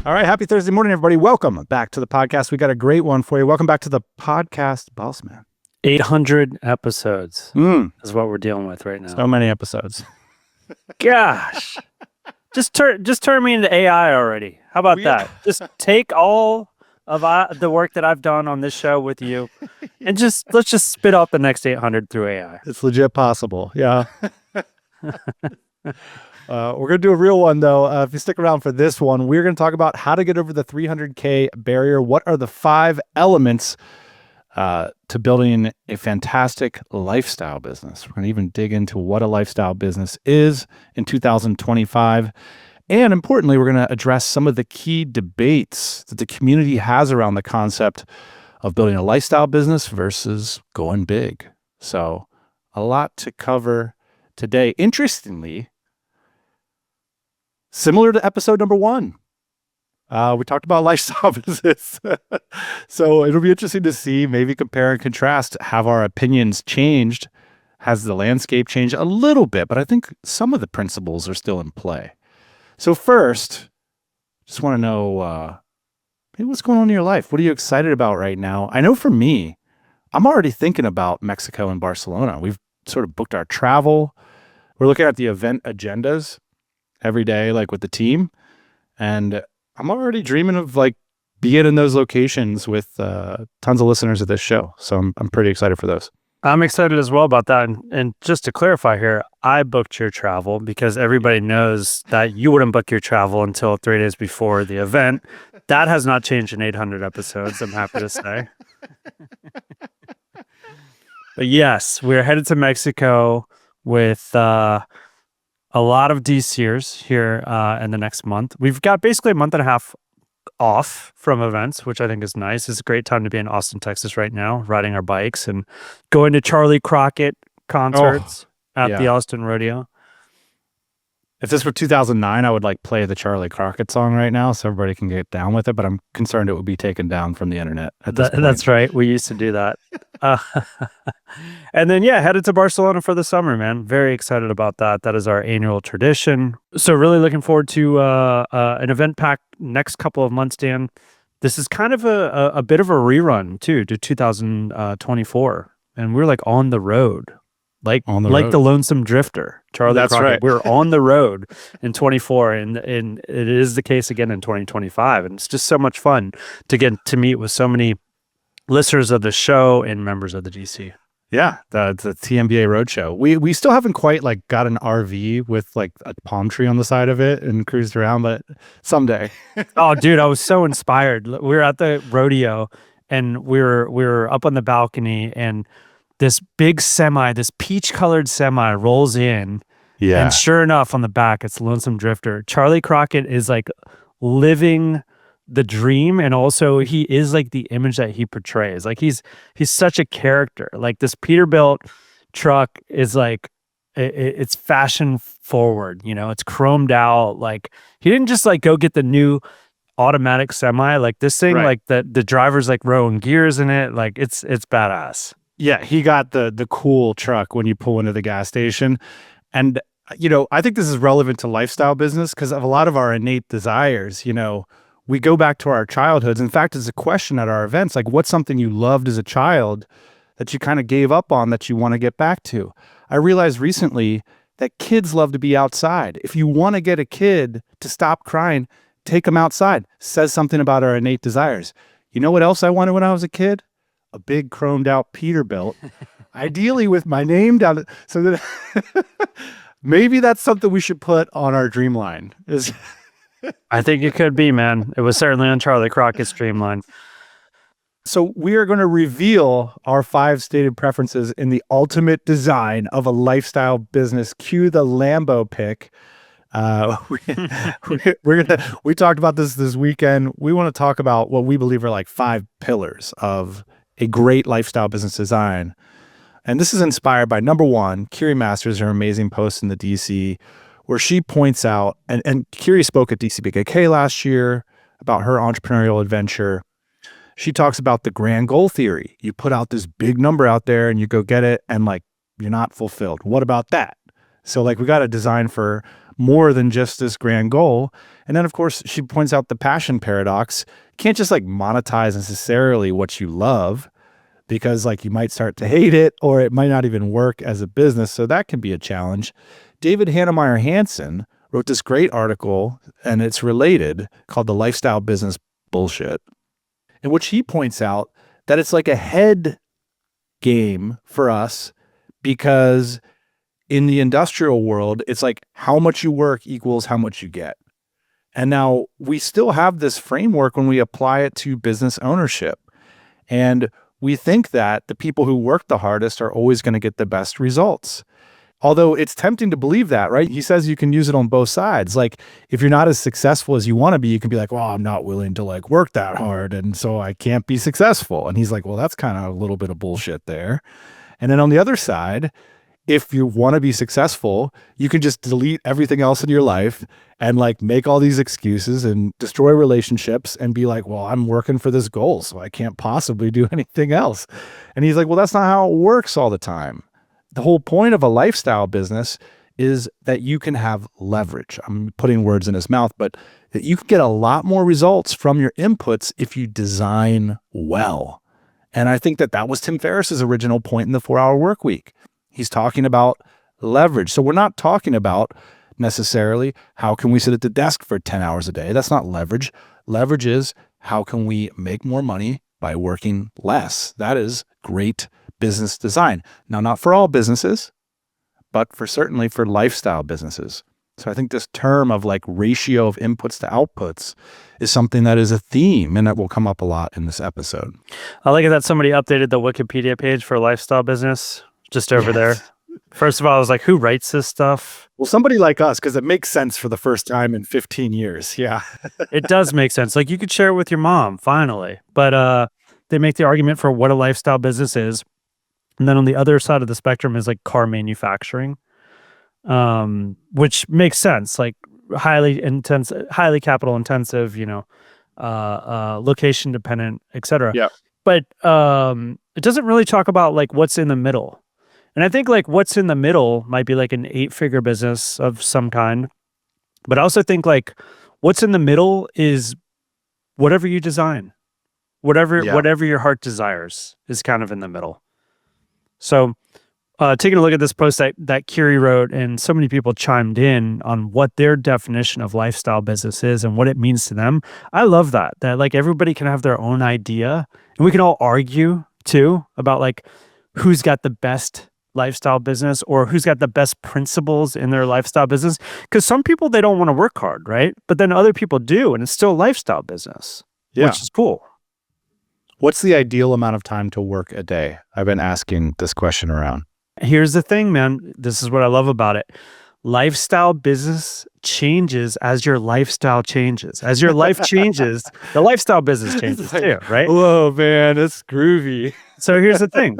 All right. Happy Thursday morning, everybody. Welcome back to the podcast. We got a great one for you. Welcome back to the podcast, Boss Man. 800 episodes is what we're dealing with right now. So many episodes. Gosh. Just turn me into AI already. How about that? Just take all of the work that I've done on this show with you and let's just spit out the next 800 through AI. It's legit possible. Yeah. We're going to do a real one, though. If you stick around for this one, we're going to talk about how to get over the 300K barrier. What are the 5 elements to building a fantastic lifestyle business? We're going to even dig into what a lifestyle business is in 2025. And importantly, we're going to address some of the key debates that the community has around the concept of building a lifestyle business versus going big. So a lot to cover today. Interestingly, similar to episode number 1, we talked about lifestyle business. So it'll be interesting to see, maybe compare and contrast. Have our opinions changed? Has the landscape changed a little bit? But I think some of the principles are still in play. So first, just want to know, hey, what's going on in your life? What are you excited about right now? I know for me, I'm already thinking about Mexico and Barcelona. We've sort of booked our travel. We're looking at the event agendas every day, like with the team. And I'm already dreaming of like being in those locations with tons of listeners of this show. So I'm pretty excited for those. I'm excited as well about that. And just to clarify here, I booked your travel because everybody knows that you wouldn't book your travel until 3 days before the event. That has not changed in 800 episodes, I'm happy to say. But yes, we're headed to Mexico with a lot of DCers here in the next month. We've got basically a month and a half off from events, which I think is nice. It's a great time to be in Austin, Texas right now, riding our bikes and going to Charlie Crockett concerts at the Austin Rodeo. If this were 2009, I would like play the Charlie Crockett song right now so everybody can get down with it, but I'm concerned it would be taken down from the internet at this point. That's right. We used to do that. And then, headed to Barcelona for the summer, man. Very excited about that. That is our annual tradition. So really looking forward to an event-packed next couple of months, Dan. This is kind of a bit of a rerun, too, to 2024. And we're like on the road. Like the Lonesome Drifter, Charlie That's Crockett. right. We're on the road in 24, and it is the case again in 2025. And it's just so much fun to get to meet with so many listeners of the show and members of the DC. Yeah, the TMBA Roadshow. We still haven't quite like got an RV with like a palm tree on the side of it and cruised around, but someday. Oh, dude, I was so inspired. We were at the rodeo, and we were up on the balcony, and this big semi, this peach-colored semi rolls in. Yeah. And sure enough, on the back, it's Lonesome Drifter. Charlie Crockett is like living the dream, and also he is like the image that he portrays. Like he's such a character. Like this Peterbilt truck is like, it's fashion forward, it's chromed out. Like he didn't just like go get the new automatic semi. Like this thing, like the driver's like rowing gears in it. Like it's badass. Yeah, he got the cool truck when you pull into the gas station. And, I think this is relevant to lifestyle business because of a lot of our innate desires. We go back to our childhoods. In fact, it's a question at our events, like what's something you loved as a child that you kind of gave up on that you want to get back to? I realized recently that kids love to be outside. If you want to get a kid to stop crying, take them outside. Says something about our innate desires. You know what else I wanted when I was a kid? A big chromed out Peterbilt, ideally with my name down. So that maybe that's something we should put on our dream line. I think it could be, man. It was certainly on Charlie Crockett's dream line. So we are going to reveal our 5 stated preferences in the ultimate design of a lifestyle business. Cue the Lambo pick. We talked about this weekend. We want to talk about what we believe are like 5 pillars of a great lifestyle business design. And this is inspired by number 1, Kiri Masters, her amazing post in the DC, where she points out, and Kiri spoke at DCBKK last year about her entrepreneurial adventure. She talks about the grand goal theory. You put out this big number out there and you go get it, and like you're not fulfilled. What about that? So like we got to design for more than just this grand goal. And then, of course, she points out the passion paradox. You can't just like monetize necessarily what you love, because like you might start to hate it, or it might not even work as a business. So that can be a challenge. David Hannemeyer Hansen wrote this great article, and it's related, called The Lifestyle Business Bullshit, in which he points out that it's like a head game for us, because in the industrial world, it's like how much you work equals how much you get. And now we still have this framework when we apply it to business ownership. And we think that the people who work the hardest are always going to get the best results. Although it's tempting to believe that, right? He says you can use it on both sides. Like if you're not as successful as you want to be, you can be like, well, I'm not willing to like work that hard, and so I can't be successful. And he's like, well, that's kind of a little bit of bullshit there. And then on the other side, if you want to be successful, you can just delete everything else in your life and like make all these excuses and destroy relationships and be like, well, I'm working for this goal, so I can't possibly do anything else. And he's like, well, that's not how it works all the time. The whole point of a lifestyle business is that you can have leverage. I'm putting words in his mouth, but that you can get a lot more results from your inputs if you design well. And I think that that was Tim Ferriss's original point in the 4-Hour Work Week. He's talking about leverage. So we're not talking about necessarily how can we sit at the desk for 10 hours a day. That's not leverage. Leverage is how can we make more money by working less. That is great business design. Now, not for all businesses, but certainly for lifestyle businesses. So I think this term of like ratio of inputs to outputs is something that is a theme, and that will come up a lot in this episode. I like it that somebody updated the Wikipedia page for lifestyle business just over there. First of all, I was like, who writes this stuff? Well, somebody like us, because it makes sense for the first time in 15 years. Yeah. It does make sense. Like you could share it with your mom, finally. But they make the argument for what a lifestyle business is. And then on the other side of the spectrum is like car manufacturing, which makes sense. Like highly capital intensive, location dependent, et cetera. Yeah. But it doesn't really talk about like what's in the middle. And I think like what's in the middle might be like an 8-figure business of some kind. But I also think like what's in the middle is whatever you design, whatever your heart desires is kind of in the middle. So taking a look at this post that Kiri wrote, and so many people chimed in on what their definition of lifestyle business is and what it means to them. I love that like everybody can have their own idea, and we can all argue too about like who's got the best lifestyle business or who's got the best principles in their lifestyle business. Because some people, they don't want to work hard, right? But then other people do, and it's still a lifestyle business, which is cool. What's the ideal amount of time to work a day? I've been asking this question around. Here's the thing, man. This is what I love about it. Lifestyle business changes as your lifestyle changes. As your life changes, the lifestyle business changes too, right? Whoa, man, that's groovy. So here's the thing.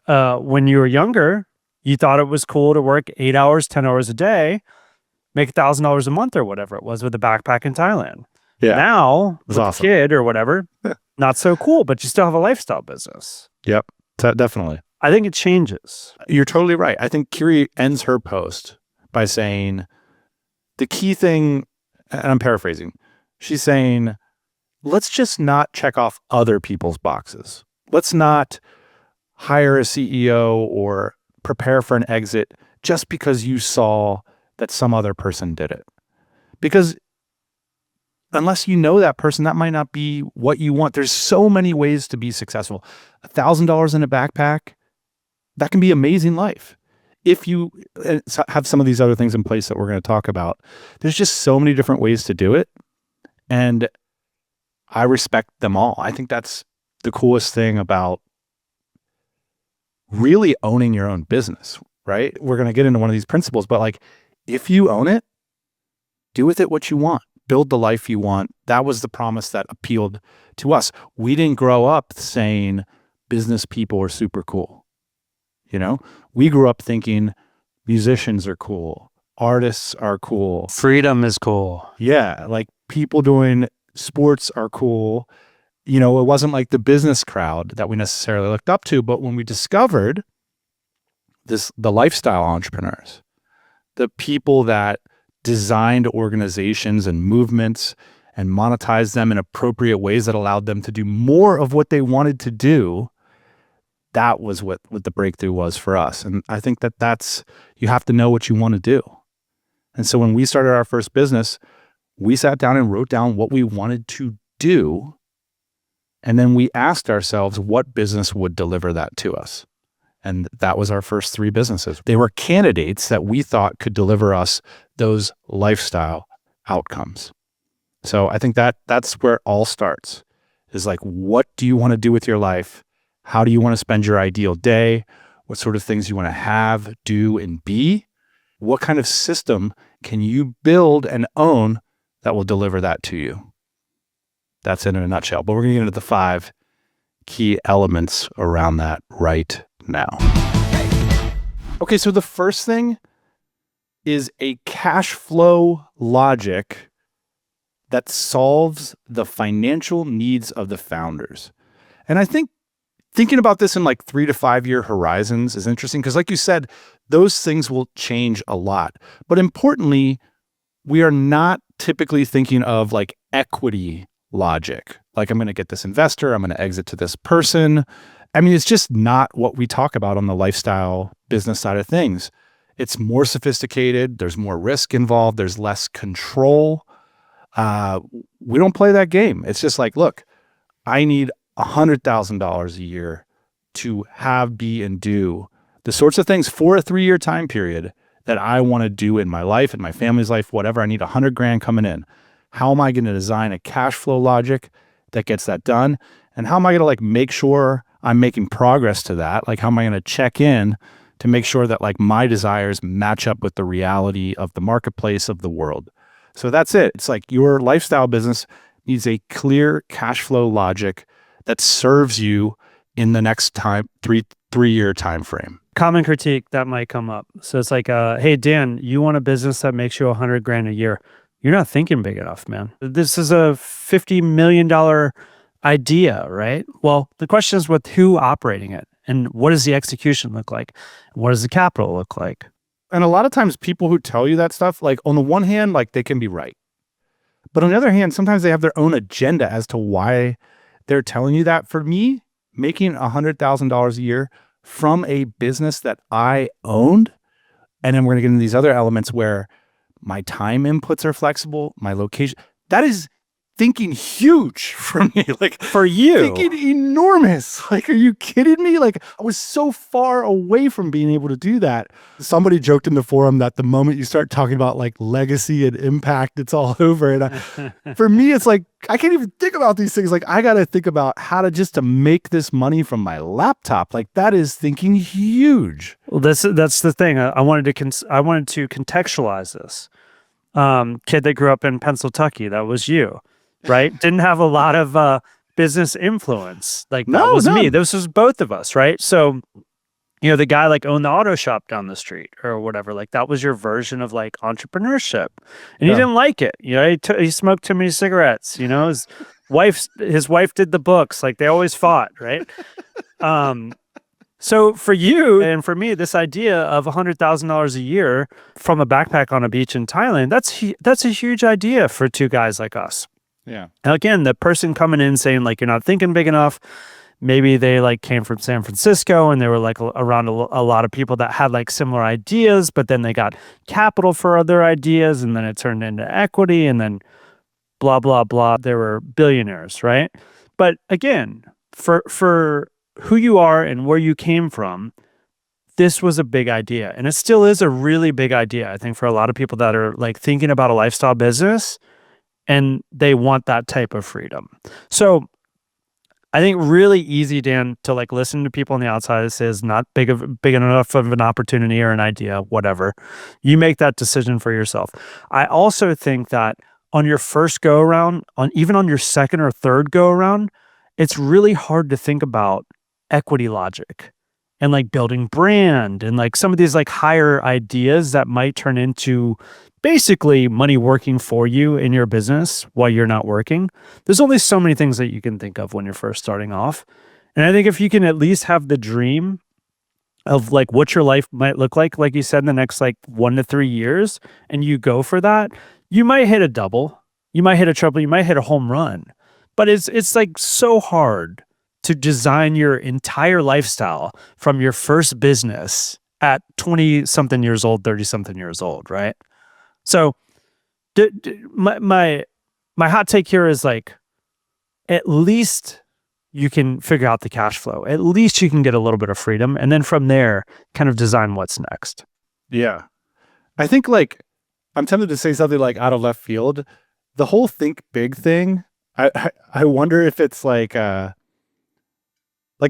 When you were younger, you thought it was cool to work 8 hours, 10 hours a day, make $1,000 a month or whatever it was with a backpack in Thailand. Yeah. Now, with awesome. a kid or whatever, not so cool, but you still have a lifestyle business. Yep, definitely. I think it changes. You're totally right. I think Kiri ends her post by saying the key thing, and I'm paraphrasing, she's saying, let's just not check off other people's boxes. Let's not hire a CEO or prepare for an exit just because you saw that some other person did it. Because unless you know that person, that might not be what you want. There's so many ways to be successful. $1,000 in a backpack, that can be amazing life. If you have some of these other things in place that we're going to talk about, there's just so many different ways to do it. And I respect them all. I think that's the coolest thing about really owning your own business, right? We're going to get into one of these principles, but like, if you own it, do with it what you want. Build the life you want. That was the promise that appealed to us. We didn't grow up saying business people are super cool. We grew up thinking musicians are cool. Artists are cool. Freedom is cool. Yeah. Like people doing sports are cool. It wasn't like the business crowd that we necessarily looked up to, but when we discovered the lifestyle entrepreneurs, the people that designed organizations and movements and monetized them in appropriate ways that allowed them to do more of what they wanted to do, that was what the breakthrough was for us. And I think that's, you have to know what you want to do. And so when we started our first business, we sat down and wrote down what we wanted to do. And then we asked ourselves what business would deliver that to us. And that was our first 3 businesses. They were candidates that we thought could deliver us those lifestyle outcomes. So I think that's where it all starts, is like, what do you want to do with your life? How do you want to spend your ideal day? What sort of things you want to have, do, and be? What kind of system can you build and own that will deliver that to you? That's it in a nutshell. But we're going to get into the 5 key elements around that right now. Okay, so the first thing is a cash flow logic that solves the financial needs of the founders. And I think thinking about this in like 3 to 5 year horizons is interesting because, like you said, those things will change a lot. But importantly, we are not typically thinking of like equity logic. Like, I'm going to get this investor, I'm going to exit to this person. I mean, it's just not what we talk about on the lifestyle business side of things. It's more sophisticated. There's more risk involved. There's less control. We don't play that game. It's just like, look, I need $100,000 a year to have, be, and do the sorts of things for a 3-year time period that I want to do in my life, in my family's life, whatever. I need $100,000 coming in. How am I going to design a cash flow logic that gets that done? And how am I going to like make sure I'm making progress to that? Like, how am I going to check in to make sure that like my desires match up with the reality of the marketplace of the world? So that's it. It's like your lifestyle business needs a clear cash flow logic that serves you in the next three-year time frame. Common critique that might come up. So it's like, hey, Dan, you want a business that makes you $100,000 a year. You're not thinking big enough, man. This is a $50 million idea, right? Well, the question is with who operating it and what does the execution look like? What does the capital look like? And a lot of times people who tell you that stuff, like on the one hand, like they can be right. But on the other hand, sometimes they have their own agenda as to why they're telling you that. For me, making $100,000 a year from a business that I owned, and then we're going to get into these other elements where my time inputs are flexible, my location, that is thinking huge for me. Like, for you, thinking enormous. Like, are you kidding me? Like, I was so far away from being able to do that. Somebody joked in the forum that the moment you start talking about like legacy and impact, it's all over. And for me, it's like, I can't even think about these things. Like, I got to think about how to make this money from my laptop. Like, that is thinking huge. Well, that's the thing. I wanted to contextualize this. Kid that grew up in Pennsylvania, that was you. Right? Didn't have a lot of business influence. Like, that was me. This was both of us, right? So, you know, the guy like owned the auto shop down the street or whatever, like that was your version of like entrepreneurship. And he didn't like it. You know, he smoked too many cigarettes. You know, his wife did the books. Like, they always fought, right? So for you and for me, this idea of $100,000 a year from a backpack on a beach in Thailand, that's a huge idea for 2 guys like us. Yeah. Now, again, the person coming in saying like, you're not thinking big enough. Maybe they like came from San Francisco and they were like around a lot of people that had like similar ideas, but then they got capital for other ideas and then it turned into equity and then blah, blah, blah. They were billionaires, right? But again, for who you are and where you came from, this was a big idea. And it still is a really big idea, I think, for a lot of people that are like thinking about a lifestyle business and they want that type of freedom. So I think really easy, Dan, to like listen to people on the outside that says not big enough of an opportunity or an idea, whatever. You make that decision for yourself. I also think that on your first go around, even on your second or third go around, it's really hard to think about equity logic and like building brand and like some of these like higher ideas that might turn into basically money working for you in your business while you're not working. There's only so many things that you can think of when you're first starting off. And I think if you can at least have the dream of like what your life might look like you said, in the next like 1 to 3 years, and you go for that, you might hit a double, you might hit a triple, you might hit a home run. But it's like so hard to design your entire lifestyle from your first business at 20 something years old, 30 something years old, right? So my hot take here is like, at least you can figure out the cash flow. At least you can get a little bit of freedom. And then from there, kind of design what's next. Yeah. I think like, I'm tempted to say something like out of left field. The whole think big thing, I wonder if it's like a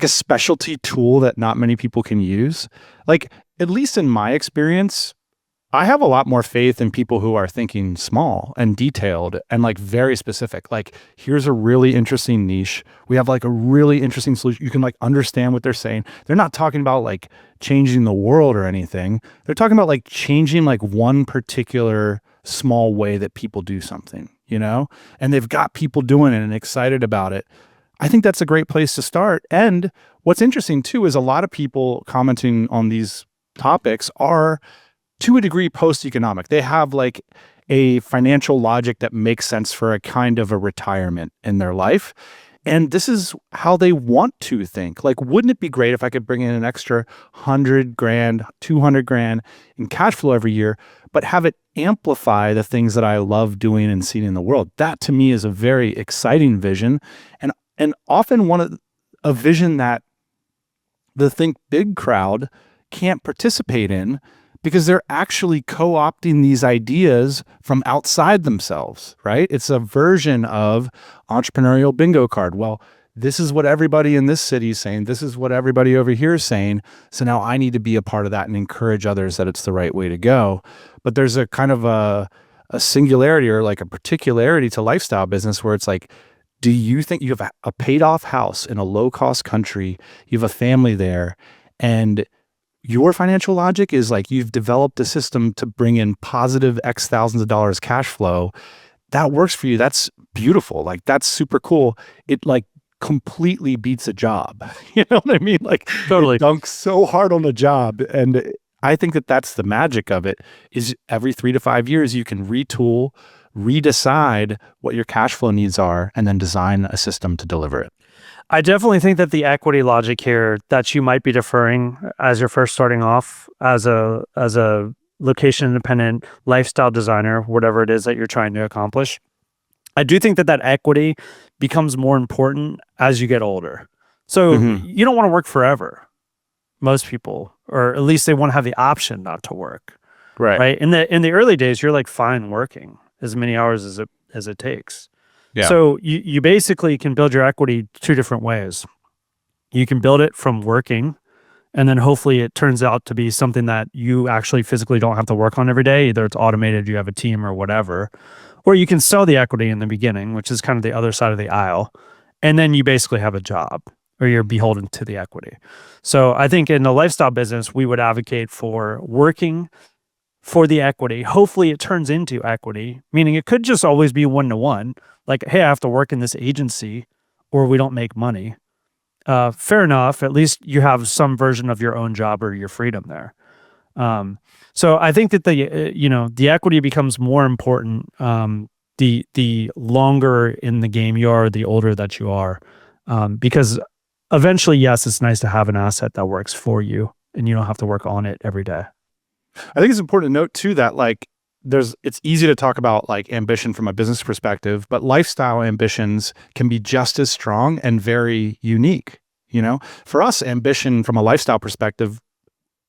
specialty tool that not many people can use. Like, at least in my experience, I have a lot more faith in people who are thinking small and detailed and like very specific. Like, here's a really interesting niche. We have like a really interesting solution. You can like understand what they're saying. They're not talking about like changing the world or anything. They're talking about like changing like one particular small way that people do something, you know? And they've got people doing it and excited about it. I think that's a great place to start. And what's interesting too is a lot of people commenting on these topics are, to a degree, post-economic. They have like a financial logic that makes sense for a kind of a retirement in their life. And this is how they want to think. Like, wouldn't it be great if I could bring in an extra 100 grand, 200 grand in cash flow every year, but have it amplify the things that I love doing and seeing in the world? That to me is a very exciting vision. And often a vision that the think big crowd can't participate in, because they're actually co-opting these ideas from outside themselves, right? It's a version of entrepreneurial bingo card. Well, this is what everybody in this city is saying. This is what everybody over here is saying. So now I need to be a part of that and encourage others that it's the right way to go. But there's a kind of a singularity or like a particularity to lifestyle business where it's like, do you think you have a paid off house in a low cost country? You have a family there, and your financial logic is like you've developed a system to bring in positive X thousands of dollars cash flow. That works for you. That's beautiful. Like, that's super cool. It like completely beats a job. You know what I mean? Like, Totally. it dunks so hard on a job. And I think that that's the magic of it, is every 3 to 5 years, you can retool, redecide what your cash flow needs are, and then design a system to deliver it. I definitely think that the equity logic here that you might be deferring as you're first starting off as a location independent lifestyle designer, whatever it is that you're trying to accomplish, I do think that equity becomes more important as you get older. So you don't want to work forever. Most people, or at least they want to have the option not to work. Right. In the early days, you're like fine working as many hours as it takes. Yeah. So you basically can build your equity 2 different ways. You can build it from working, and then hopefully it turns out to be something that you actually physically don't have to work on every day. Either it's automated, you have a team or whatever. Or you can sell the equity in the beginning, which is kind of the other side of the aisle. And then you basically have a job, or you're beholden to the equity. So I think in the lifestyle business, we would advocate for working for the equity. Hopefully it turns into equity, meaning it could just always be 1-to-1. Like, hey, I have to work in this agency or we don't make money. Fair enough. At least you have some version of your own job or your freedom there. So I think that the equity becomes more important the longer in the game you are, the older that you are, because eventually, yes, it's nice to have an asset that works for you and you don't have to work on it every day. I think it's important to note too that like it's easy to talk about like ambition from a business perspective, but lifestyle ambitions can be just as strong and very unique. You know, for us, ambition from a lifestyle perspective,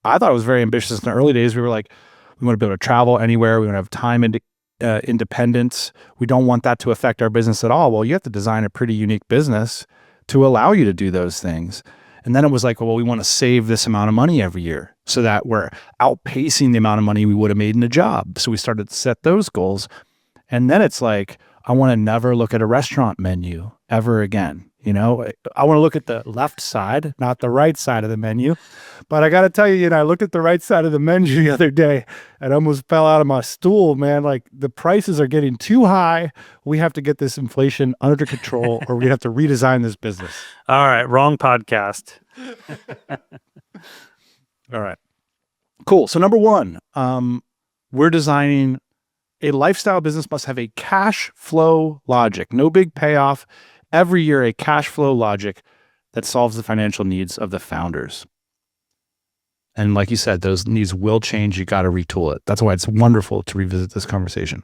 I thought it was very ambitious in the early days. We were like, we want to be able to travel anywhere. We want to have time and independence. We don't want that to affect our business at all. Well, you have to design a pretty unique business to allow you to do those things. And then it was like, well, we want to save this amount of money every year so that we're outpacing the amount of money we would have made in a job. So we started to set those goals. And then it's like, I want to never look at a restaurant menu ever again. You know, I want to look at the left side, not the right side of the menu. But I got to tell you, I looked at the right side of the menu the other day and almost fell out of my stool, man. Like, the prices are getting too high. We have to get this inflation under control or we have to redesign this business. All right. Wrong podcast. All right. Cool. So number one, we're designing a lifestyle business must have a cash flow logic, no big payoff. Every year, a cash flow logic that solves the financial needs of the founders. And like you said, those needs will change. You got to retool it. That's why it's wonderful to revisit this conversation.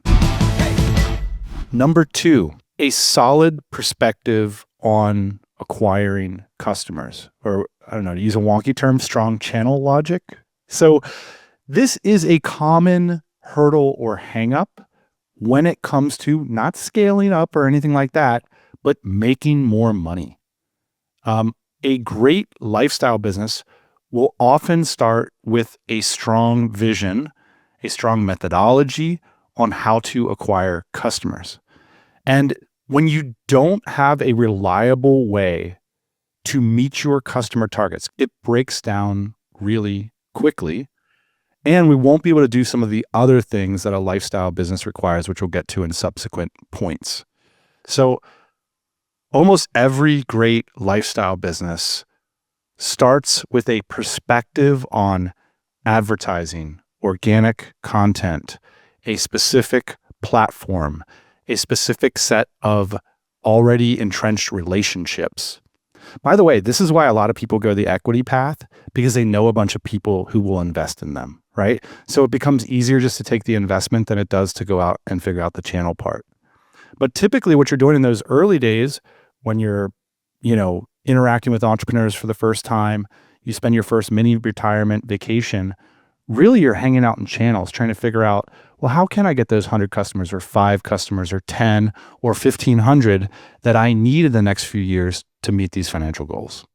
Number two, a solid perspective on acquiring customers, or I don't know, to use a wonky term, strong channel logic. So this is a common hurdle or hang up when it comes to not scaling up or anything like that, but making more money. A great lifestyle business will often start with a strong vision, a strong methodology on how to acquire customers. And when you don't have a reliable way to meet your customer targets, it breaks down really quickly. And we won't be able to do some of the other things that a lifestyle business requires, which we'll get to in subsequent points. So almost every great lifestyle business starts with a perspective on advertising, organic content, a specific platform, a specific set of already entrenched relationships. By the way, this is why a lot of people go the equity path, because they know a bunch of people who will invest in them, right? So it becomes easier just to take the investment than it does to go out and figure out the channel part. But typically what you're doing in those early days when you're, interacting with entrepreneurs for the first time, you spend your first mini retirement vacation, really you're hanging out in channels trying to figure out, well, how can I get those 100 customers or 5 customers or 10 or 1,500 that I need in the next few years to meet these financial goals?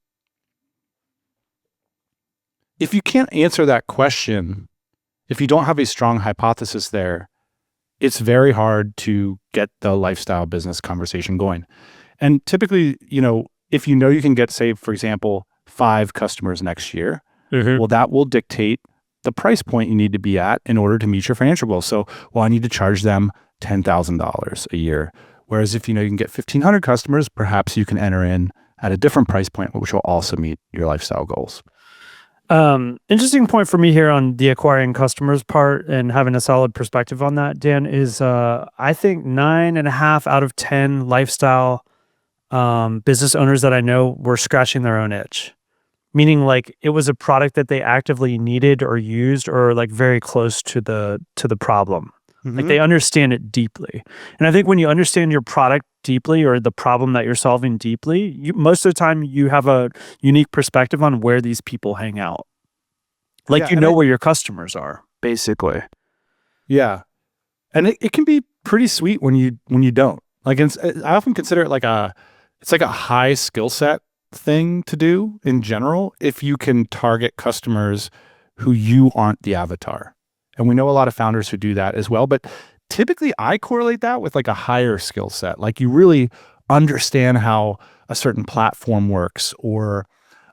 If you can't answer that question, if you don't have a strong hypothesis there, it's very hard to get the lifestyle business conversation going. And typically, if you can get, say, for example, 5 customers next year, well, that will dictate the price point you need to be at in order to meet your financial goals. So, I need to charge them $10,000 a year. Whereas if you can get 1,500 customers, perhaps you can enter in at a different price point, which will also meet your lifestyle goals. Interesting point for me here on the acquiring customers part and having a solid perspective on that, Dan, is I think 9.5 out of 10 lifestyle business owners that I know were scratching their own itch. Meaning like it was a product that they actively needed or used or like very close to the problem. Like they understand it deeply. And I think when you understand your product deeply or the problem that you're solving deeply, most of the time you have a unique perspective on where these people hang out. Like where your customers are, basically. Yeah. And it can be pretty sweet when you don't. Like I often consider it like it's like a high skill set thing to do in general if you can target customers who you aren't the avatar. And we know a lot of founders who do that as well, but typically I correlate that with like a higher skill set. Like you really understand how a certain platform works or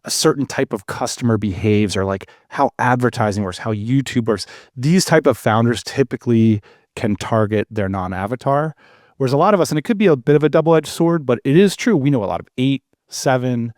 a certain type of customer behaves or like how advertising works, how YouTube works. These type of founders typically can target their non-avatar. Whereas a lot of us, and it could be a bit of a double-edged sword, but it is true. We know a lot of 8, 7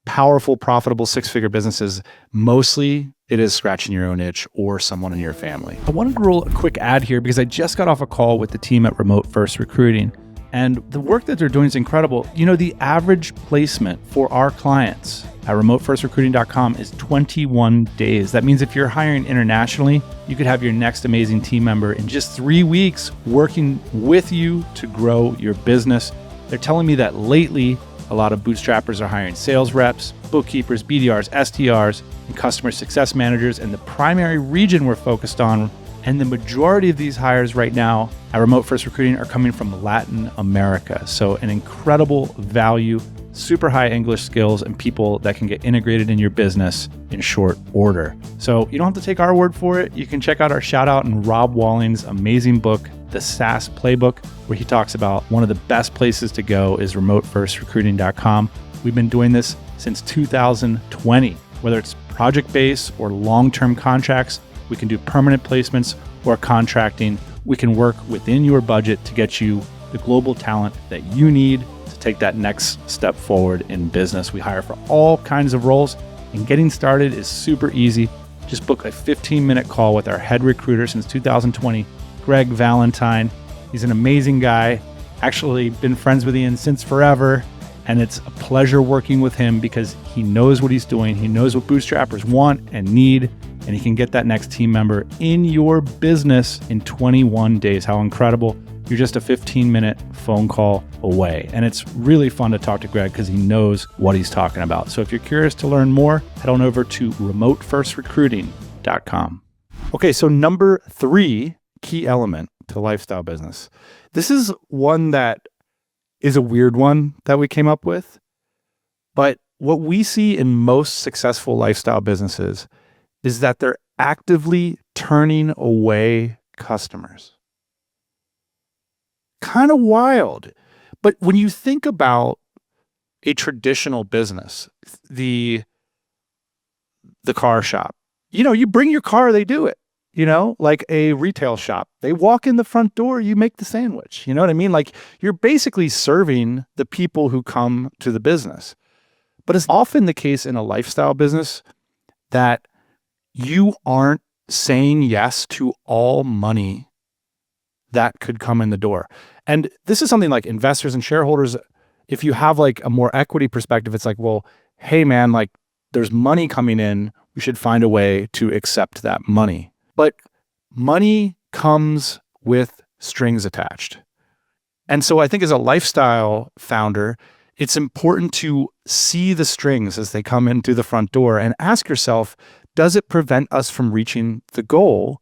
powerful, profitable 6-figure businesses. Mostly it is scratching your own itch or someone in your family. I wanted to roll a quick ad here because I just got off a call with the team at Remote First Recruiting. And the work that they're doing is incredible. The average placement for our clients at remotefirstrecruiting.com is 21 days. That means if you're hiring internationally, you could have your next amazing team member in just 3 weeks working with you to grow your business. They're telling me that lately, a lot of bootstrappers are hiring sales reps, bookkeepers, BDRs, SDRs, and customer success managers. And the primary region we're focused on, and the majority of these hires right now at Remote First Recruiting are coming from Latin America. So an incredible value, super high English skills, and people that can get integrated in your business in short order. So you don't have to take our word for it. You can check out our shout out in Rob Walling's amazing book, The SaaS Playbook, where he talks about one of the best places to go is remotefirstrecruiting.com. We've been doing this since 2020, whether it's project-based or long-term contracts. We can do permanent placements or contracting. We can work within your budget to get you the global talent that you need to take that next step forward in business. We hire for all kinds of roles, and getting started is super easy. Just book a 15-minute call with our head recruiter since 2020, Greg Valentine. He's an amazing guy. Actually been friends with Ian since forever. And it's a pleasure working with him because he knows what he's doing. He knows what bootstrappers want and need, and he can get that next team member in your business in 21 days. How incredible. You're just a 15-minute phone call away. And it's really fun to talk to Greg because he knows what he's talking about. So if you're curious to learn more, head on over to remotefirstrecruiting.com. Okay, so number 3 key element to lifestyle business. This is one that is a weird one that we came up with. But what we see in most successful lifestyle businesses is that they're actively turning away customers. Kind of wild. But when you think about a traditional business, the car shop, you bring your car, they do it. Like a retail shop, they walk in the front door, you make the sandwich. You know what I mean? Like you're basically serving the people who come to the business. But it's often the case in a lifestyle business that you aren't saying yes to all money that could come in the door. And this is something like investors and shareholders, if you have like a more equity perspective, it's like, well, hey man, like there's money coming in, we should find a way to accept that money. But money comes with strings attached. And so I think as a lifestyle founder, it's important to see the strings as they come in through the front door and ask yourself, does it prevent us from reaching the goal,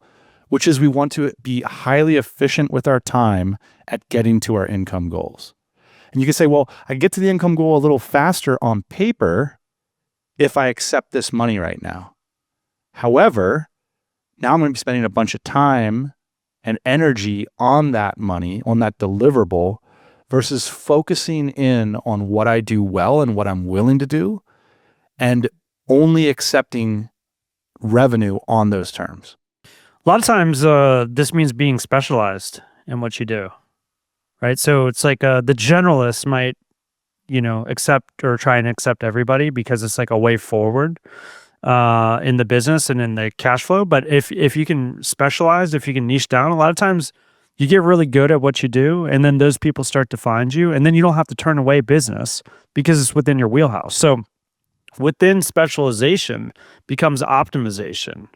which is we want to be highly efficient with our time at getting to our income goals? And you can say, well, I get to the income goal a little faster on paper if I accept this money right now. However, now I'm going to be spending a bunch of time and energy on that money, on that deliverable, versus focusing in on what I do well and what I'm willing to do, and only accepting revenue on those terms. A lot of times, this means being specialized in what you do, right? So it's like the generalist might, accept or try and accept everybody because it's like a way forward in the business and in the cash flow. But if you can specialize, if you can niche down, a lot of times you get really good at what you do, and then those people start to find you, and then you don't have to turn away business because it's within your wheelhouse. So within specialization becomes optimization,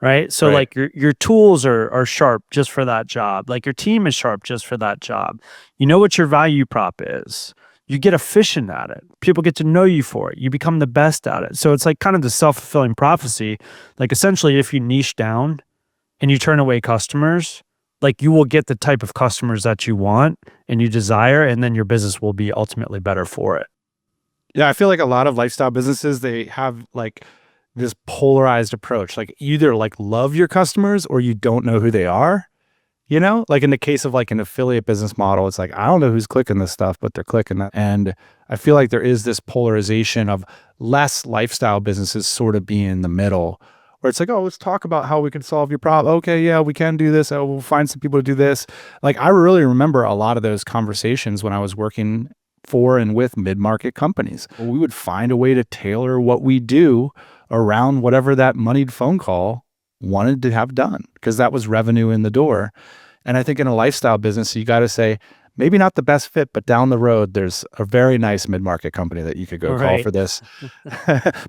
right? So Right. like your tools are sharp just for that job. Like your team is sharp just for that job. You know what your value prop is. You get efficient at it. People get to know you for it. You become the best at it. So it's like kind of the self-fulfilling prophecy. Like essentially, if you niche down and you turn away customers, like you will get the type of customers that you want and you desire, and then your business will be ultimately better for it. Yeah, I feel like a lot of lifestyle businesses, they have like this polarized approach. Like either like love your customers or you don't know who they are. Like in the case of like an affiliate business model, it's like, I don't know who's clicking this stuff, but they're clicking that. And I feel like there is this polarization of less lifestyle businesses sort of being in the middle, where it's like, oh, let's talk about how we can solve your problem. Okay, yeah, we can do this. Oh, we'll find some people to do this. Like I really remember a lot of those conversations when I was working for and with mid-market companies. We would find a way to tailor what we do around whatever that moneyed phone call wanted to have done, because that was revenue in the door. And I think in a lifestyle business, you got to say, maybe not the best fit, but down the road, there's a very nice mid-market company that you could go call for this.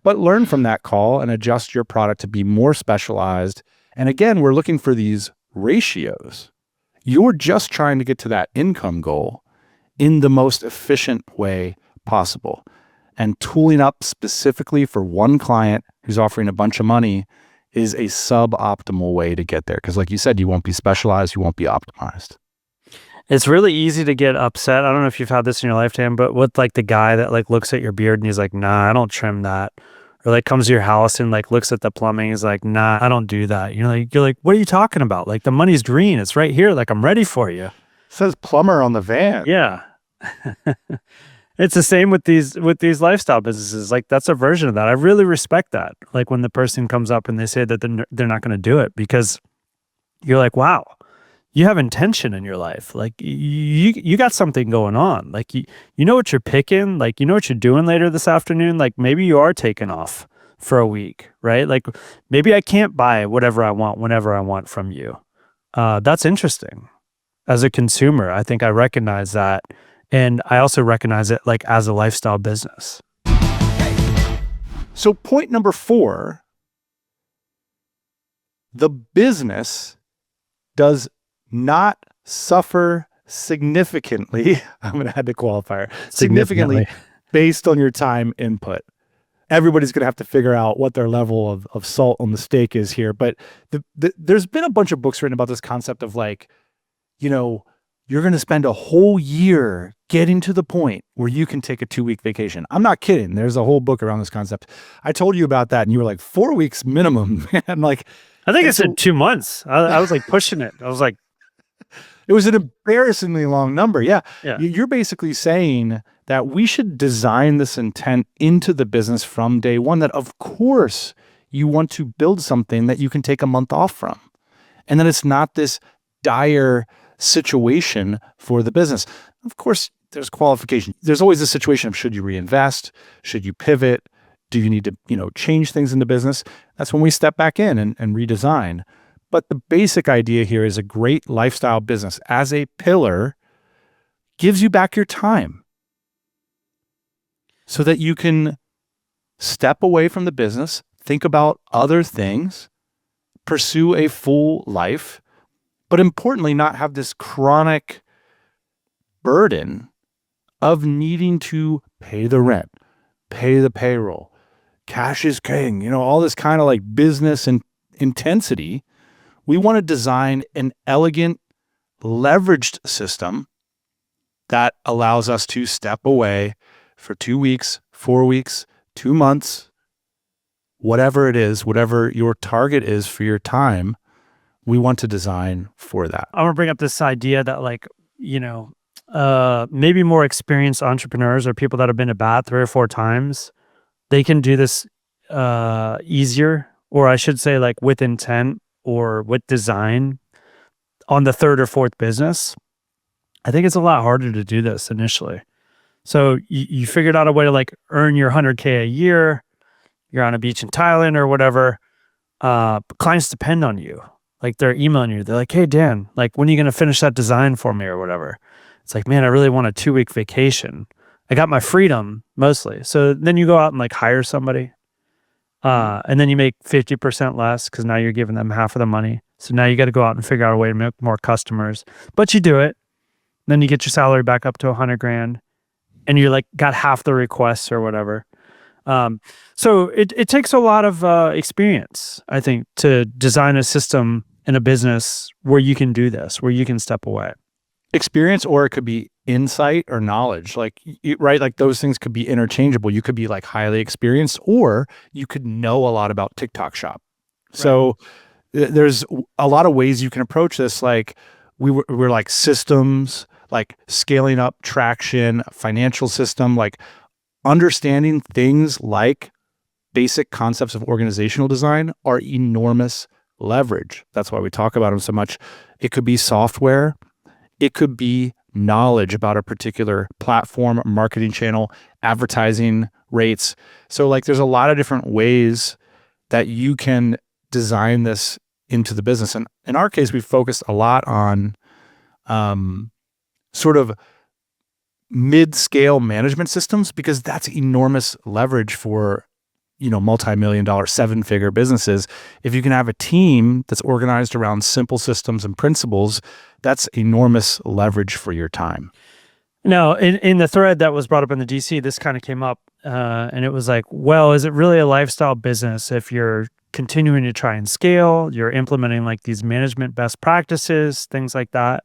But learn from that call and adjust your product to be more specialized. And again, we're looking for these ratios. You're just trying to get to that income goal in the most efficient way possible. And tooling up specifically for one client who's offering a bunch of money is a suboptimal way to get there. Because like you said, you won't be specialized, you won't be optimized. It's really easy to get upset. I don't know if you've had this in your lifetime, but with like the guy that like looks at your beard and he's like, nah, I don't trim that. Or like comes to your house and like looks at the plumbing. He's like, nah, I don't do that. You're like, what are you talking about? Like the money's green. It's right here. Like I'm ready for you. It says plumber on the van. Yeah. It's the same with these lifestyle businesses. Like that's a version of that. I really respect that. Like when the person comes up and they say that they're not going to do it, because you're like, wow, you have intention in your life. Like you got something going on. Like you know what you're picking. Like you know what you're doing later this afternoon. Like maybe you are taking off for a week, right? Like maybe I can't buy whatever I want whenever I want from you. That's interesting. As a consumer, I think I recognize that. And I also recognize it like as a lifestyle business. So point number 4, the business does not suffer significantly. I'm going to add the qualifier, significantly based on your time input. Everybody's going to have to figure out what their level of salt on the steak is here. But there's been a bunch of books written about this concept of like, you know, you're going to spend a whole year getting to the point where you can take a 2-week vacation. I'm not kidding. There's a whole book around this concept. I told you about that and you were like 4 weeks minimum. And like, I think I said 2 months. I was like pushing it. I was like, it was an embarrassingly long number. Yeah. Yeah. You're basically saying that we should design this intent into the business from day one, that of course you want to build something that you can take a month off from. And that it's not this dire situation for the business. Of course, there's qualification. There's always a situation of should you reinvest? Should you pivot? Do you need to, change things in the business? That's when we step back in and redesign. But the basic idea here is a great lifestyle business as a pillar gives you back your time so that you can step away from the business, think about other things, pursue a full life, but importantly, not have this chronic burden of needing to pay the rent, pay the payroll, cash is king, all this kind of like business and intensity. We want to design an elegant, leveraged system that allows us to step away for 2 weeks, 4 weeks, 2 months, whatever it is, whatever your target is for your time. We want to design for that. I want to bring up this idea that like, maybe more experienced entrepreneurs or people that have been to bat 3 or 4 times, they can do this easier, or I should say like with intent or with design on the 3rd or 4th business. I think it's a lot harder to do this initially. So you figured out a way to like earn your $100K a year, you're on a beach in Thailand or whatever. Clients depend on you. Like they're emailing you. They're like, hey, Dan, like when are you going to finish that design for me or whatever? It's like, man, I really want a 2-week vacation. I got my freedom mostly. So then you go out and like hire somebody. And then you make 50% less because now you're giving them half of the money. So now you got to go out and figure out a way to make more customers, but you do it. Then you get your salary back up to $100,000 and you're like got half the requests or whatever. So it takes a lot of experience, I think, to design a system in a business where you can do this, where you can step away. Experience, or it could be insight or knowledge, like, right? Like those things could be interchangeable. You could be like highly experienced, or you could know a lot about TikTok Shop. Right. So there's a lot of ways you can approach this. Like we're like systems, like scaling up traction, financial system, like understanding things like basic concepts of organizational design are enormous leverage. That's why we talk about them so much. It could be software. It could be knowledge about a particular platform, marketing channel, advertising rates. So like there's a lot of different ways that you can design this into the business. And in our case, we've focused a lot on sort of mid-scale management systems, because that's enormous leverage for, multi-million-dollar, 7-figure businesses. If you can have a team that's organized around simple systems and principles, that's enormous leverage for your time. Now, in the thread that was brought up in the DC, this kind of came up, and it was like, well, is it really a lifestyle business if you're continuing to try and scale, you're implementing like these management best practices, things like that?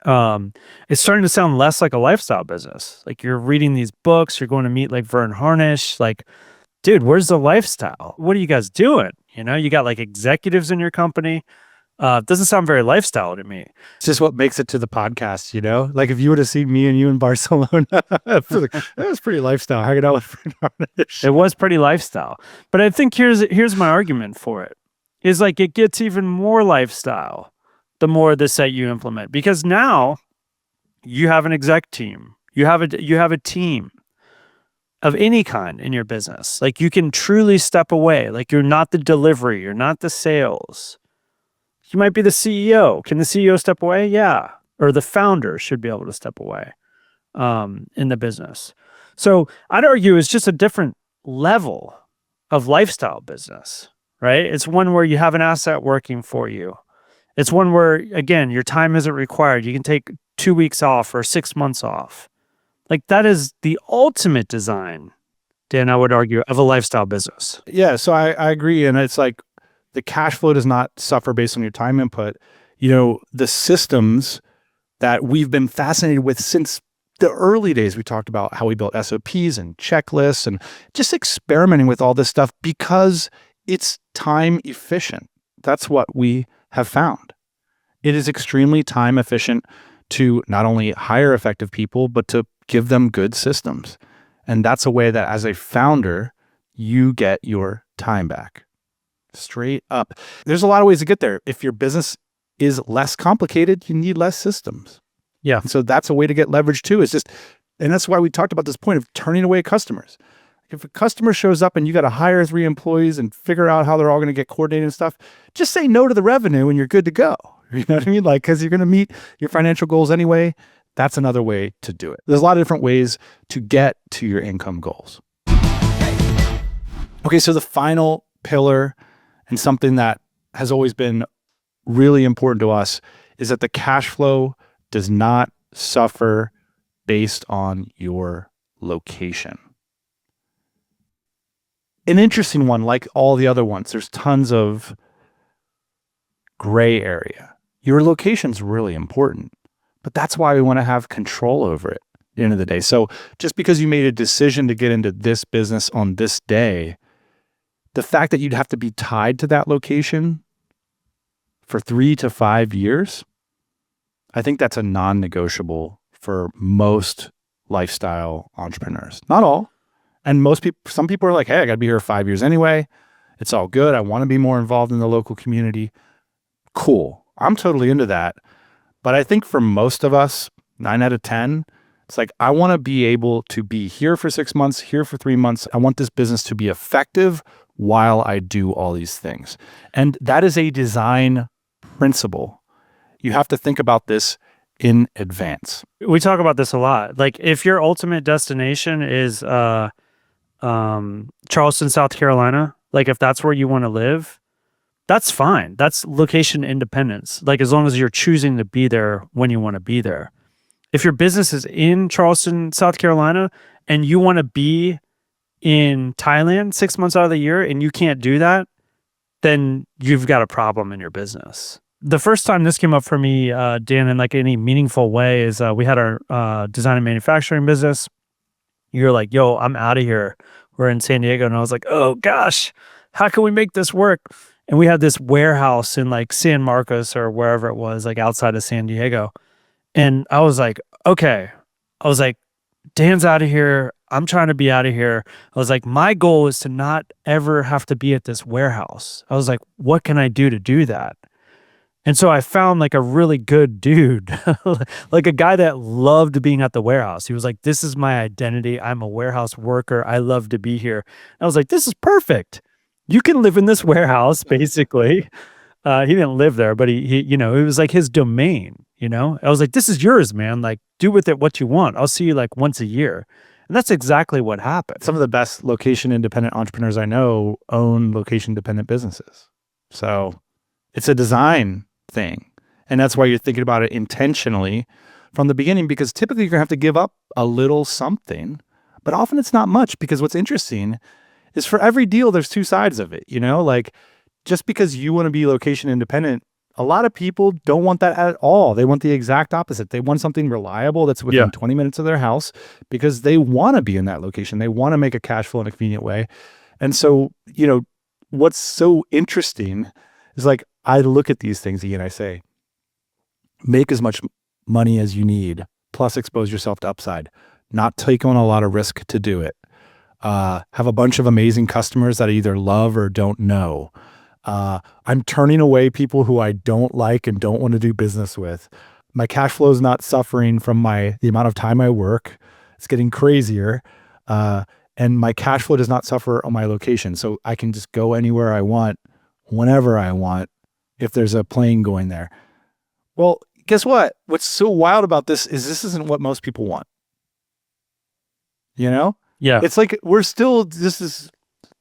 It's starting to sound less like a lifestyle business. Like you're reading these books, you're going to meet like Vern Harnish, like, dude, where's the lifestyle? What are you guys doing? You got like executives in your company. It doesn't sound very lifestyle to me. It's just what makes it to the podcast, Like if you would have seen me and you in Barcelona, that was pretty lifestyle, hanging out with Vern Harnish. It was pretty lifestyle. But I think here's my argument for it, is like it gets even more lifestyle the more this that you implement, because now you have an exec team, you have a team. of any kind in your business. Like you can truly step away. Like you're not the delivery, you're not the sales. You might be the CEO. Can the CEO step away? Yeah. Or the founder should be able to step away in the business. So I'd argue it's just a different level of lifestyle business, right? It's one where you have an asset working for you. It's one where, again, your time isn't required. You can take 2 weeks off or 6 months off. Like that is the ultimate design, Dan, I would argue, of a lifestyle business. Yeah, so I agree. And it's like the cash flow does not suffer based on your time input. The systems that we've been fascinated with since the early days, we talked about how we built SOPs and checklists and just experimenting with all this stuff because it's time efficient. That's what we have found. It is extremely time efficient to not only hire effective people, but to give them good systems. And that's a way that as a founder, you get your time back. Straight up. There's a lot of ways to get there. If your business is less complicated, you need less systems. Yeah. So that's a way to get leverage too. And that's why we talked about this point of turning away customers. If a customer shows up and you got to hire 3 employees and figure out how they're all going to get coordinated and stuff, just say no to the revenue and you're good to go. You know what I mean? Like, because you're going to meet your financial goals anyway. That's another way to do it. There's a lot of different ways to get to your income goals. Okay, so the final pillar and something that has always been really important to us is that the cash flow does not suffer based on your location. An interesting one, like all the other ones, there's tons of gray area. Your location's really important, but that's why we want to have control over it at the end of the day. So just because you made a decision to get into this business on this day, the fact that you'd have to be tied to that location for 3 to 5 years, I think that's a non-negotiable for most lifestyle entrepreneurs. Not all. And some people are like, hey, I got to be here 5 years anyway. It's all good. I want to be more involved in the local community. Cool. I'm totally into that. But I think for most of us, 9 out of 10, it's like, I want to be able to be here for 6 months, here for 3 months. I want this business to be effective while I do all these things. And that is a design principle. You have to think about this in advance. We talk about this a lot. Like if your ultimate destination is Charleston, South Carolina, like if that's where you want to live, that's fine. That's location independence. Like as long as you're choosing to be there when you want to be there. If your business is in Charleston, South Carolina, and you want to be in Thailand 6 months out of the year and you can't do that, then you've got a problem in your business. The first time this came up for me, Dan, in like any meaningful way is we had our design and manufacturing business. You're like, yo, I'm out of here. We're in San Diego. And I was like, oh gosh, how can we make this work? And we had this warehouse in like San Marcos or wherever it was, like outside of San Diego. And I was like, okay. I was like, Dan's out of here. I'm trying to be out of here. I was like, my goal is to not ever have to be at this warehouse. I was like, what can I do to do that? And so I found like a really good dude, like a guy that loved being at the warehouse. He was like, this is my identity. I'm a warehouse worker. I love to be here. And I was like, this is perfect. You can live in this warehouse, basically. He didn't live there, but he, it was like his domain, I was like, this is yours, man. Like, do with it what you want. I'll see you like once a year. And that's exactly what happened. Some of the best location-independent entrepreneurs I know own location-dependent businesses. So it's a design thing. And that's why you're thinking about it intentionally from the beginning, because typically you're going to have to give up a little something, but often it's not much, because what's interesting is for every deal, there's 2 sides of it. Like just because you want to be location independent, a lot of people don't want that at all. They want the exact opposite. They want something reliable that's within 20 minutes of their house because they want to be in that location. They want to make a cash flow in a convenient way. And so, what's so interesting is like, I look at these things and I say, make as much money as you need, plus expose yourself to upside, not take on a lot of risk to do it. Have a bunch of amazing customers that I either love or don't know. I'm turning away people who I don't like and don't want to do business with. My cash flow is not suffering from the amount of time I work. It's getting crazier. and my cash flow does not suffer on my location. So I can just go anywhere I want, whenever I want, if there's a plane going there. Well, guess what? What's so wild about this isn't what most people want. You know? Yeah. It's like this is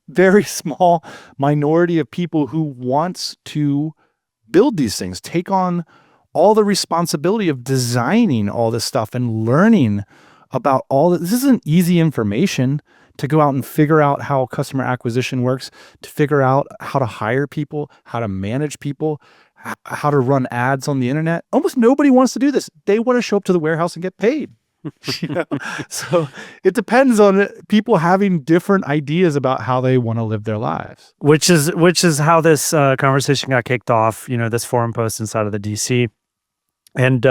very small minority of people who wants to build these things, take on all the responsibility of designing all this stuff and learning about all this. This isn't easy information to go out and figure out how customer acquisition works, to figure out how to hire people, how to manage people, how to run ads on the internet. Almost nobody wants to do this. They want to show up to the warehouse and get paid. You know? So it depends on people having different ideas about how they want to live their lives. Which is how this conversation got kicked off, this forum post inside of the DC. And,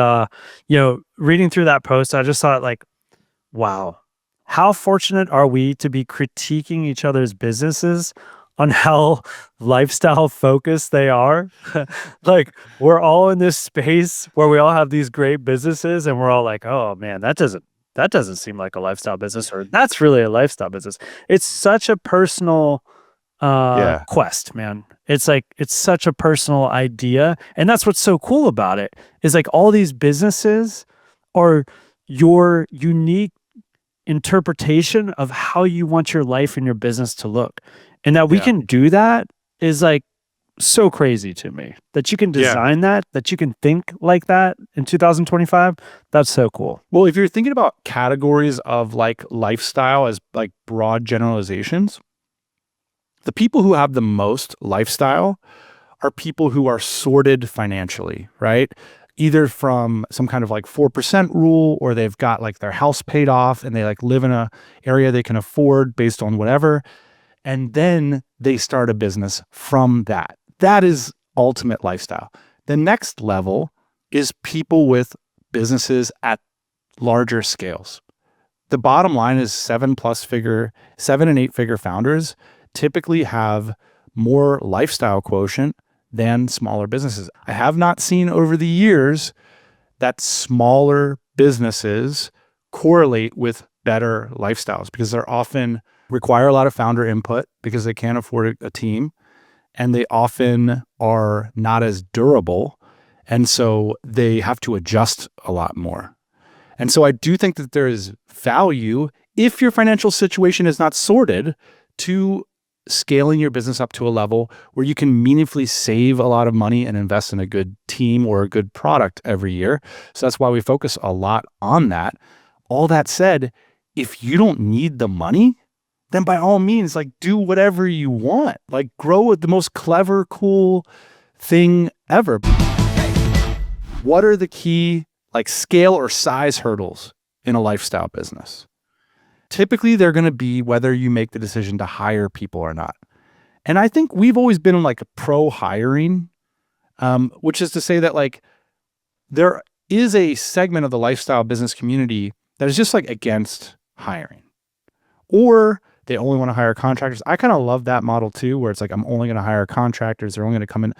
reading through that post, I just thought like, wow, how fortunate are we to be critiquing each other's businesses on how lifestyle focused they are? Like, we're all in this space where we all have these great businesses and we're all like, oh man, that doesn't seem like a lifestyle business, or that's really a lifestyle business. It's such a personal quest, man. It's such a personal idea. And that's what's so cool about it, is like all these businesses are your unique interpretation of how you want your life and your business to look. And that we can do that is like so crazy to me, that you can design that you can think like that in 2025. That's so cool. Well, if you're thinking about categories of like lifestyle as like broad generalizations, the people who have the most lifestyle are people who are sorted financially, right? Either from some kind of like 4% rule, or they've got like their house paid off and they like live in a area they can afford based on whatever. And then they start a business from that. That is ultimate lifestyle. The next level is people with businesses at larger scales. The bottom line is 7 and 8 figure founders typically have more lifestyle quotient than smaller businesses. I have not seen over the years that smaller businesses correlate with better lifestyles, because they're often require a lot of founder input because they can't afford a team, and they often are not as durable. And so they have to adjust a lot more. And so I do think that there is value, if your financial situation is not sorted, to scaling your business up to a level where you can meaningfully save a lot of money and invest in a good team or a good product every year. So that's why we focus a lot on that. All that said, if you don't need the money, then by all means, like, do whatever you want. Like, grow the most clever, cool thing ever. What are the key like scale or size hurdles in a lifestyle business? Typically, they're going to be whether you make the decision to hire people or not. And I think we've always been like pro hiring, which is to say that like there is a segment of the lifestyle business community that is just like against hiring, or they only want to hire contractors. I kind of love that model too, where it's like, I'm only going to hire contractors. They're only going to come in.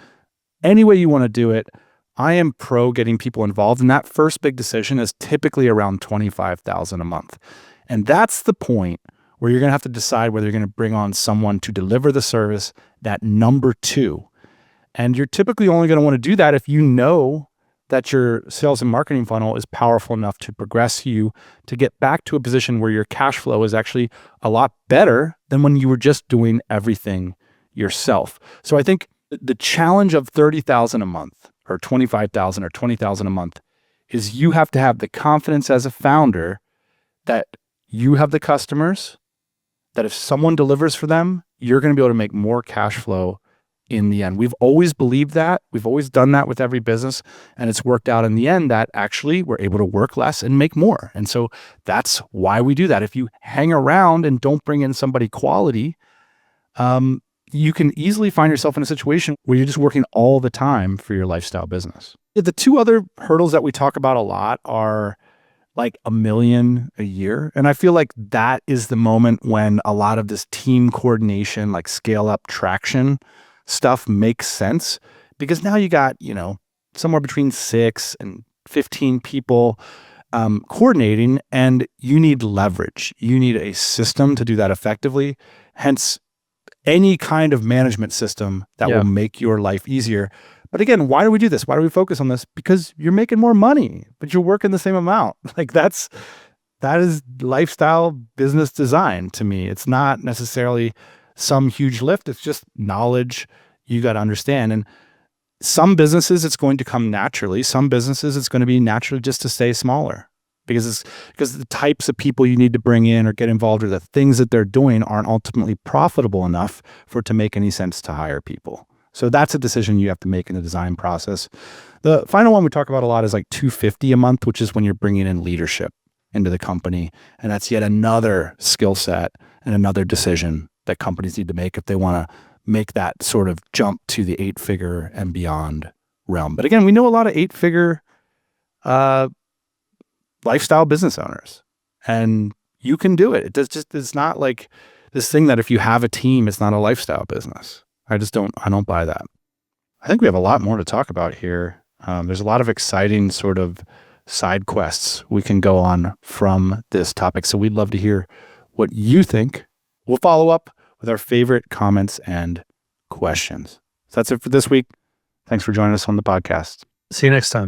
Any way you want to do it, I am pro getting people involved. And that first big decision is typically around $25,000 a month. And that's the point where you're going to have to decide whether you're going to bring on someone to deliver the service, that number two. And you're typically only going to want to do that if you know that your sales and marketing funnel is powerful enough to progress you to get back to a position where your cash flow is actually a lot better than when you were just doing everything yourself. So I think the challenge of $30,000 a month or $25,000 or $20,000 a month is you have to have the confidence as a founder that you have the customers, that if someone delivers for them, you're going to be able to make more cash flow in the end. We've always believed that. We've always done that with every business, and it's worked out in the end that actually we're able to work less and make more. And so that's why we do that. If you hang around and don't bring in somebody quality, you can easily find yourself in a situation where you're just working all the time for your lifestyle business. The two other hurdles that we talk about a lot are like $1 million a year. And I feel like that is the moment when a lot of this team coordination, like scale up traction stuff makes sense, because now you got, somewhere between 6 and 15 people coordinating, and you need leverage. You need a system to do that effectively. Hence, any kind of management system that will make your life easier. But again, why do we do this? Why do we focus on this? Because you're making more money, but you're working the same amount. Like that is lifestyle business design to me. It's not necessarily some huge lift. It's just knowledge you got to understand. And some businesses, it's going to come naturally. Some businesses, it's going to be naturally just to stay smaller because the types of people you need to bring in or get involved or the things that they're doing aren't ultimately profitable enough for it to make any sense to hire people. So that's a decision you have to make in the design process. The final one we talk about a lot is like $250 a month, which is when you're bringing in leadership into the company. And that's yet another skill set and another decision that companies need to make if they want to make that sort of jump to the 8-figure and beyond realm. But again, we know a lot of 8-figure lifestyle business owners, and you can do it. It's not like this thing that if you have a team, it's not a lifestyle business. I don't buy that. I think we have a lot more to talk about here. There's a lot of exciting sort of side quests we can go on from this topic. So we'd love to hear what you think. We'll follow up with our favorite comments and questions. So that's it for this week. Thanks for joining us on the podcast. See you next time.